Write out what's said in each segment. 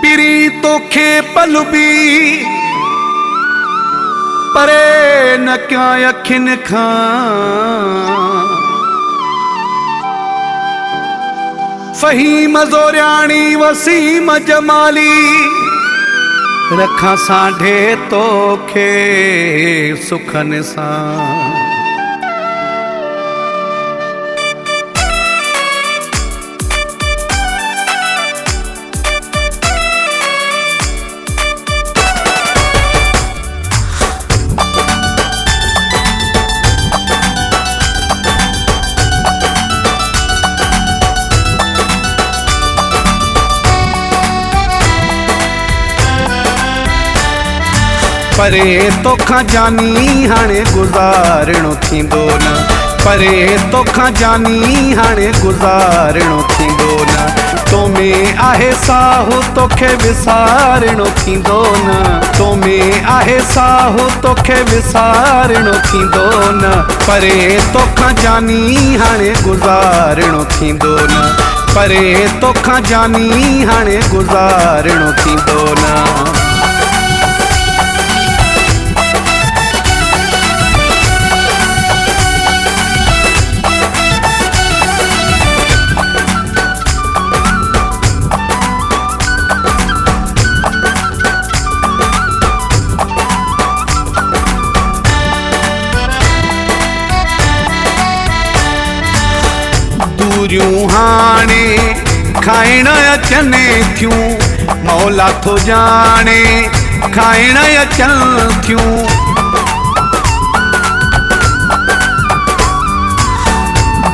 पिरी तोखे पलबी परे न क्या अखिन खां फहीम ज़ोरियाणी वसीम जमाली रखा सांढे तोखे सुखन सां। परे तोखां जानी हाणे गुज़ारणो थींदो न, परे तोखां जानी हाणे गुज़ारणो थींदो न। तो में आहे साहु तोखे विसारणो थींदो न, तो में आहे साहु तोखे विसारणो थींदो न। परे तोखां जानी हाणे गुज़ारणो थींदो न, परे तोखां जानी हाणे गुज़ारणो थींदो न। दूरियूं हाणे खाइण अचनि थियूं, मौला थो जाने खाइण अचनि थियूं।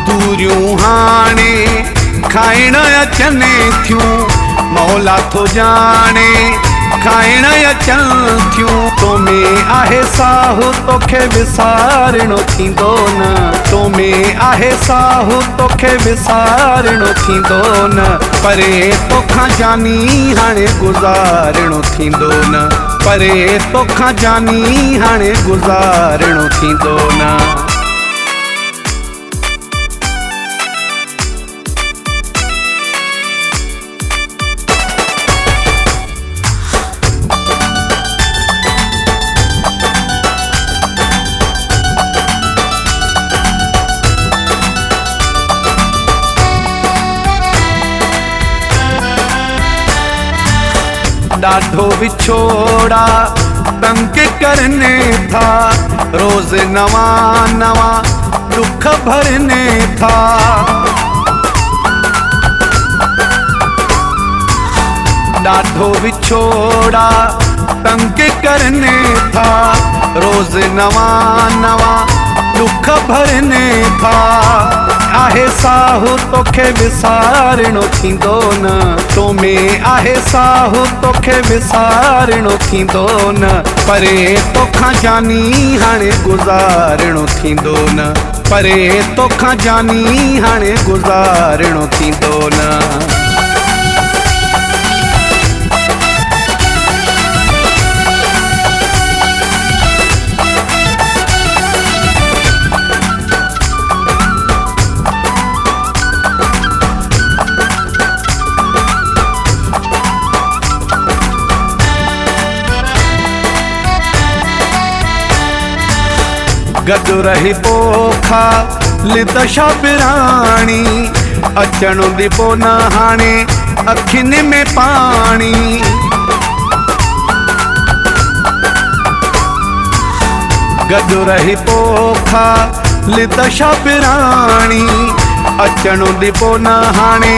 दूरियूं हाणे खाइण अचनि थियूं, मौला थो जाने खाइण अचनि थियूं। तो में आहे साहु तोखे विसारणो थींदो न, तो में आहे साहु तोखे विसारणो थींदो न। परे तोखां जानी हाणे गुज़ारणो थींदो न, परे तोखां जानी हाणे गुज़ारणो थींदो न। ॾाढो विछोड़ा तंग करने था, रोज़ नवा नवा दुख भरने था। ॾाढो विछोड़ा तंग करने था, रोज़ नवा नवा दुख भरने था। आहे साहु तोखे विसारणो थींदो न, तो में आहे साहु तोखे विसारणो थींदो न। परे तोखां जानी हाणे गुज़ारणो थींदो न, परे तोखां जानी हाणे गुज़ारणो थींदो न। गॾु रही पोखा लिदशा बिराणी, अचणो दिबो न हाणे अखियुनि में पाणी। गॾु रही पोखा लिदशा बिराणी, अचणो दिबो न हाणे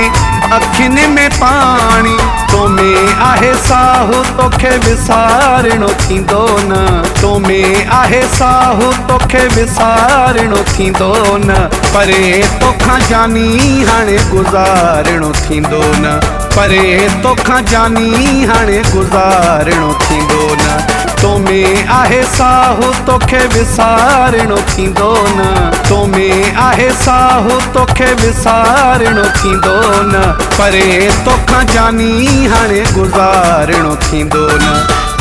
अखियुनि में पाणी। तो में आहे साहु तोखे विसारणो थींदो न, तो में आहे साहु तोखे विसारणो थींदो न। परे तोखां जानी हाणे गुज़ारणो थींदो न, परे तोखां जानी हाणे गुज़ारणो थींदो न। तो में आहे साहु तोखे विसारणो थींदो न, तो में आहे साहु तोखे विसारणो थींदो न। परे तोखां जानी हाणे गुज़ारणो थींदो न,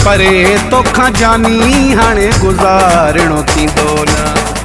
परे तोखां जानी हाणे गुज़ारणो थींदो न।